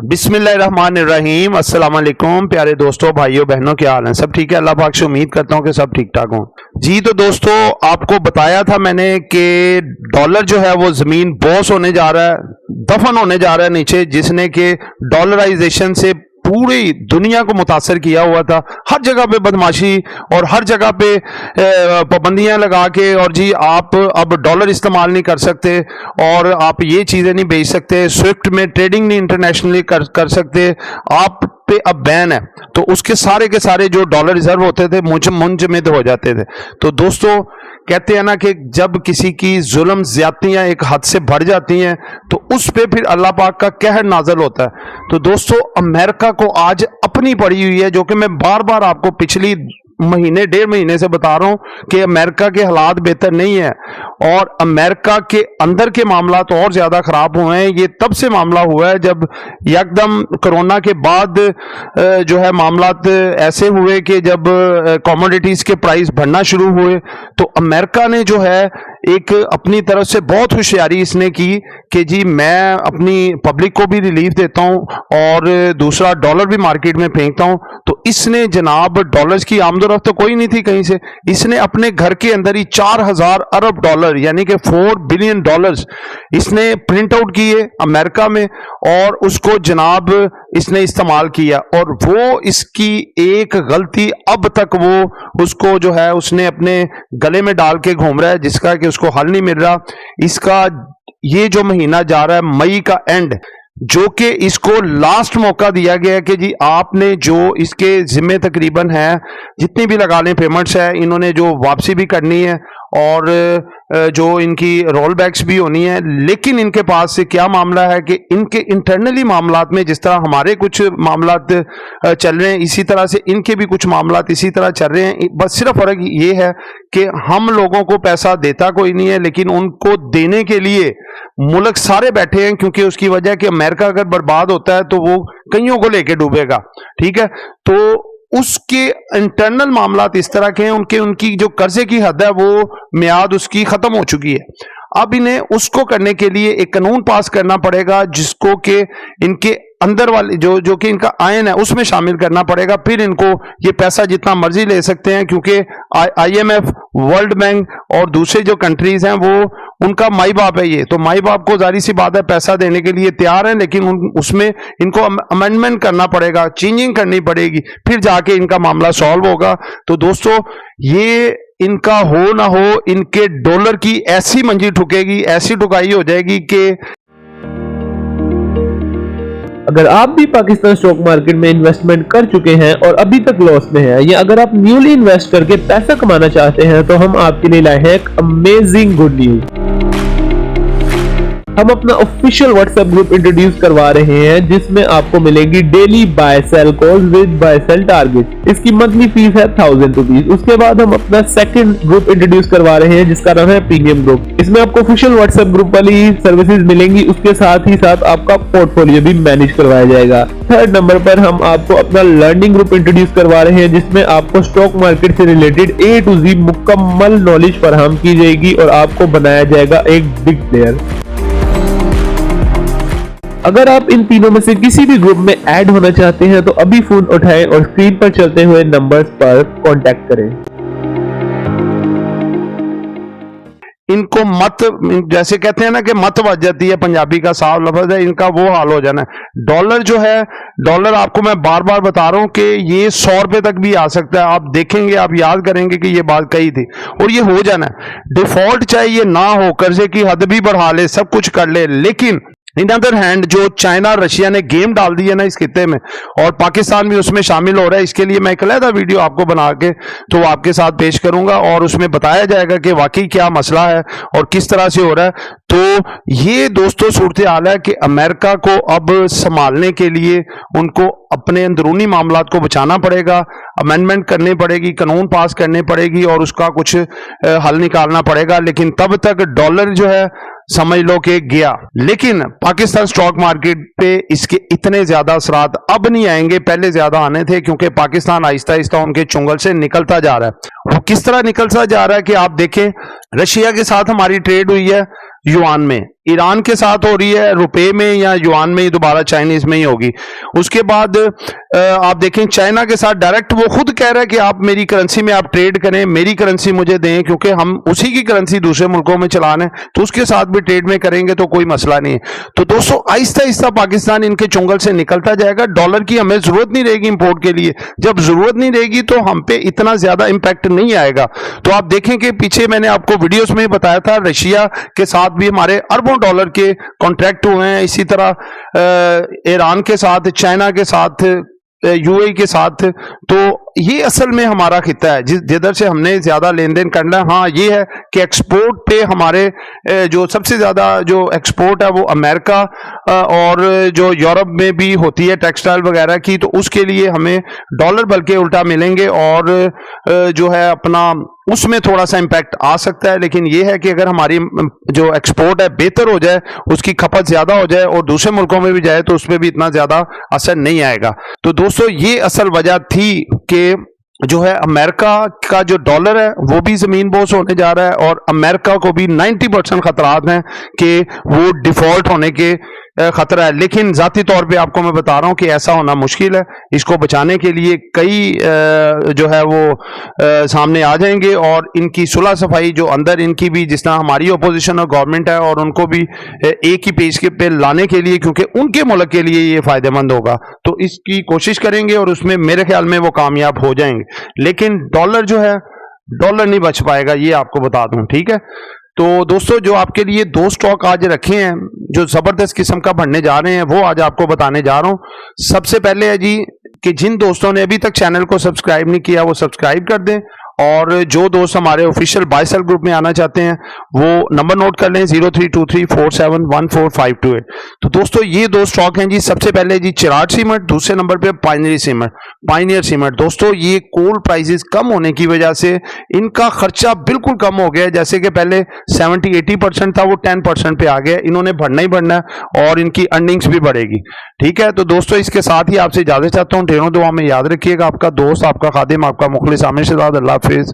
बिस्मिल्लाहिर्रहमानिर्रहीम। अस्सलाम वालेकुम प्यारे दोस्तों, भाइयों बहनों, क्या हाल है? सब ठीक है? अल्लाह पाक से उम्मीद करता हूँ कि सब ठीक ठाक हों। जी तो दोस्तों, आपको बताया था मैंने कि डॉलर जो है वो जमीन बोस होने जा रहा है, दफन होने जा रहा है नीचे, जिसने कि डॉलराइजेशन से पूरी दुनिया को मुतासर किया हुआ था। हर जगह पे बदमाशी और हर जगह पे पाबंदियां लगा के, और जी आप अब डॉलर इस्तेमाल नहीं कर सकते और आप ये चीज़ें नहीं बेच सकते, स्विफ्ट में ट्रेडिंग नहीं इंटरनेशनली कर सकते, आप पे अब बैन है। तो उसके सारे के सारे जो डॉलर रिजर्व होते थे मुंजमद हो जाते थे। तो दोस्तों कहते हैं ना कि जब किसी की जुल्म ज्यादतियां एक हद से बढ़ जाती हैं तो उस पे फिर अल्लाह पाक का कहर नाजल होता है। तो दोस्तों अमेरिका को आज अपनी पड़ी हुई है, जो कि मैं बार बार आपको पिछली डेढ़ महीने से बता रहा हूं कि अमेरिका के हालात बेहतर नहीं है और अमेरिका के अंदर के मामला तो और ज्यादा खराब हुए हैं। ये तब से मामला हुआ है जब एकदम कोरोना के बाद जो है मामला ऐसे हुए कि जब कमोडिटीज के प्राइस बढ़ना शुरू हुए तो अमेरिका ने जो है एक अपनी तरफ से बहुत होशियारी इसने की कि जी मैं अपनी पब्लिक को भी रिलीफ देता हूं और दूसरा डॉलर भी मार्केट में फेंकता हूं। तो इसने जनाब डॉलर्स की आमदोरफ्त तो कोई नहीं थी कहीं से, इसने अपने घर के अंदर ही 4000 अरब डॉलर यानी कि 4 बिलियन डॉलर्स इसने प्रिंट आउट किए अमेरिका में और उसको जनाब इसने इस्तेमाल किया। और वो इसकी एक गलती अब तक वो उसको जो है उसने अपने गले में डाल के घूम रहा है, जिसका कि उसको हल नहीं मिल रहा। इसका ये जो महीना जा रहा है मई का एंड, जो कि इसको लास्ट मौका दिया गया है कि जी आपने जो इसके जिम्मे तकरीबन है जितनी भी लगा लें पेमेंट्स है, इन्होंने जो वापसी भी करनी है और जो इनकी रोल बैक्स भी होनी है। लेकिन इनके पास से क्या मामला है कि इनके इंटरनली मामलात में जिस तरह हमारे कुछ मामलात चल रहे हैं, इसी तरह से इनके भी कुछ मामलात इसी तरह चल रहे हैं। बस सिर्फ फर्क ये है कि हम लोगों को पैसा देता कोई नहीं है, लेकिन उनको देने के लिए मुल्क सारे बैठे हैं, क्योंकि उसकी वजह कि अमेरिका अगर बर्बाद होता है तो वो कईयों को लेके डूबेगा। ठीक है, तो उसके इंटरनल मामलात इस तरह के हैं, उनकी जो कर्जे की हद है वो मियाद उसकी खत्म हो चुकी है। अब इन्हें उसको करने के लिए एक कानून पास करना पड़ेगा जिसको कि इनके अंदर वाले जो कि इनका आयन है उसमें शामिल करना पड़ेगा। फिर इनको ये पैसा जितना मर्जी ले सकते हैं, क्योंकि IMF, वर्ल्ड बैंक और दूसरे जो कंट्रीज हैं वो उनका माई बाप है। ये तो माई बाप को जारी सी बात है पैसा देने के लिए तैयार है, लेकिन उसमें इनको अमेंडमेंट करना पड़ेगा, चेंजिंग करनी पड़ेगी, फिर जाके इनका मामला सॉल्व होगा। तो दोस्तों ये इनका हो ना हो, इनके डॉलर की ऐसी मंजी ठुकेगी, ऐसी ठुकाई हो जाएगी कि अगर आप भी पाकिस्तान स्टॉक मार्केट में इन्वेस्टमेंट कर चुके हैं और अभी तक लॉस में हैं, या अगर आप न्यूली इन्वेस्ट करके पैसा कमाना चाहते हैं, तो हम आपके लिए लाए हैं एक अमेजिंग गुड न्यूज। हम अपना ऑफिशियल व्हाट्सएप ग्रुप इंट्रोड्यूस करवा रहे हैं जिसमें आपको मिलेगी daily buy sell calls with buy sell target. इसकी मंथली फीस है 1000 रुपीज। उसके बाद हम अपना सेकंड ग्रुप इंट्रोड्यूस करवा रहे हैं जिसका नाम है प्रीमियम ग्रुप। इसमें आपको ऑफिशियल व्हाट्सएप ग्रुप वाली सर्विसेज मिलेंगी, उसके साथ ही साथ आपका पोर्टफोलियो भी मैनेज करवाया जाएगा। थर्ड नंबर पर हम आपको अपना लर्निंग ग्रुप इंट्रोड्यूस करवा रहे हैं जिसमें आपको स्टॉक मार्केट से रिलेटेड A to Z मुकम्मल नॉलेज फराहम की जाएगी और आपको बनाया जाएगा एक बिग प्लेयर। अगर आप इन तीनों में से किसी भी ग्रुप में ऐड होना चाहते हैं तो अभी फोन उठाएं और स्क्रीन पर चलते हुए नंबर्स पर कांटेक्ट करें। इनको मत, जैसे कहते हैं ना कि मत बज जाती है, पंजाबी का साफ लफ्ज है, इनका वो हाल हो जाना है। डॉलर जो है, डॉलर आपको मैं बार बार बता रहा हूं कि ये 100 रुपए तक भी आ सकता है। आप देखेंगे, आप याद करेंगे कि ये बात कही थी और ये हो जाना है। डिफॉल्ट चाहे ये ना हो, कर्जे की हद भी बढ़ा ले, सब कुछ कर ले, लेकिन इन अदर हैंड जो चाइना रशिया ने गेम डाल दी है ना इस खित्ते में, और पाकिस्तान भी उसमें शामिल हो रहा है, इसके लिए मैं एक अलग वीडियो आपको बना के तो आपके साथ पेश करूंगा और उसमें बताया जाएगा कि वाकई क्या मसला है और किस तरह से हो रहा है। तो ये दोस्तों सूरत हाल है कि अमेरिका को अब संभालने के लिए उनको अपने अंदरूनी मामलात को बचाना पड़ेगा, अमेंडमेंट करनी पड़ेगी, कानून पास करनी पड़ेगी और उसका कुछ हल निकालना पड़ेगा। लेकिन तब तक डॉलर जो है समझ लो कि गया। लेकिन पाकिस्तान स्टॉक मार्केट पे इसके इतने ज्यादा असरात अब नहीं आएंगे, पहले ज्यादा आने थे, क्योंकि पाकिस्तान आहिस्ता आहिस्ता उनके चुंगल से निकलता जा रहा है। वो किस तरह निकलता जा रहा है कि आप देखें, रशिया के साथ हमारी ट्रेड हुई है युआन में, ईरान के साथ हो रही है रुपए में या युआन में ही, दोबारा चाइनीज में ही होगी। उसके बाद आप देखें चाइना के साथ डायरेक्ट वो खुद कह रहा है कि आप मेरी करेंसी में आप ट्रेड करें, मेरी करेंसी मुझे दें, क्योंकि हम उसी की करेंसी दूसरे मुल्कों में चलाना है, तो उसके साथ भी ट्रेड में करेंगे तो कोई मसला नहीं है। तो दोस्तों आहिस्ता आहिस्ता पाकिस्तान इनके चुंगल से निकलता जाएगा। डॉलर की हमें जरूरत नहीं रहेगी इंपोर्ट के लिए। जब जरूरत नहीं रहेगी तो हम पे इतना ज्यादा इंपैक्ट नहीं आएगा। तो आप देखें कि पीछे मैंने आपको वीडियोस में बताया था रशिया के साथ भी हमारे अरबों डॉलर के कॉन्ट्रैक्ट हुए हैं, इसी तरह ईरान के साथ, चाइना के साथ, यूएई के साथ। तो ये असल में हमारा खिता है जिधर से हमने ज्यादा लेन देन करना है। हाँ ये है कि एक्सपोर्ट पे हमारे जो सबसे ज्यादा जो एक्सपोर्ट है वो अमेरिका और जो यूरोप में भी होती है टेक्सटाइल वगैरह की, तो उसके लिए हमें डॉलर बल्कि उल्टा मिलेंगे और जो है अपना उसमें थोड़ा सा इंपैक्ट आ सकता है। लेकिन यह है कि अगर हमारी जो एक्सपोर्ट है बेहतर हो जाए, उसकी खपत ज्यादा हो जाए और दूसरे मुल्कों में भी जाए, तो उसमें भी इतना ज्यादा असर नहीं आएगा। तो दोस्तों ये असल वजह थी कि जो है अमेरिका का जो डॉलर है वो भी जमीन बोस होने जा रहा है और अमेरिका को भी 90% खतरात हैं कि वो डिफॉल्ट होने के खतरा है। लेकिन जाती तौर पे आपको मैं बता रहा हूं कि ऐसा होना मुश्किल है। इसको बचाने के लिए कई जो है वो सामने आ जाएंगे और इनकी सुलह सफाई जो अंदर इनकी भी, जिस तरह हमारी अपोजिशन और गवर्नमेंट है, और उनको भी एक ही पेज के पे लाने के लिए, क्योंकि उनके मुल्क के लिए ये फायदेमंद होगा, तो इसकी कोशिश करेंगे और उसमें मेरे ख्याल में वो कामयाब हो जाएंगे। लेकिन डॉलर जो है, डॉलर नहीं बच पाएगा, ये आपको बता दूं, ठीक है। तो दोस्तों जो आपके लिए दो स्टॉक आज रखे हैं जो जबरदस्त किस्म का बढ़ने जा रहे हैं, वो आज आपको बताने जा रहा हूं। सबसे पहले है जी कि जिन दोस्तों ने अभी तक चैनल को सब्सक्राइब नहीं किया वो सब्सक्राइब कर दें, और जो दोस्त हमारे ऑफिशियल बाय सेल ग्रुप में आना चाहते हैं वो नंबर नोट कर लें 0323471458। तो दोस्तों ये दो स्टॉक हैं जी। सबसे पहले जी चिराग सीमेंट, दूसरे नंबर पे पायनियर सीमेंट। दोस्तों ये कोल प्राइसेस कम होने की वजह से इनका खर्चा बिल्कुल कम हो गया। जैसे कि पहले 70-80% था, वो 10% पे आ गया। इन्होंने बढ़ना ही बढ़ना है और इनकी अर्निंग्स भी बढ़ेगी, ठीक है। तो दोस्तों इसके साथ ही आपसे इजाजत चाहता हूँ। ढेरों दुआ में याद रखिएगा। आपका दोस्त, आपका खादिम, आपका मुखलिस आमिर शहजाद। अल्लाह हाफिज।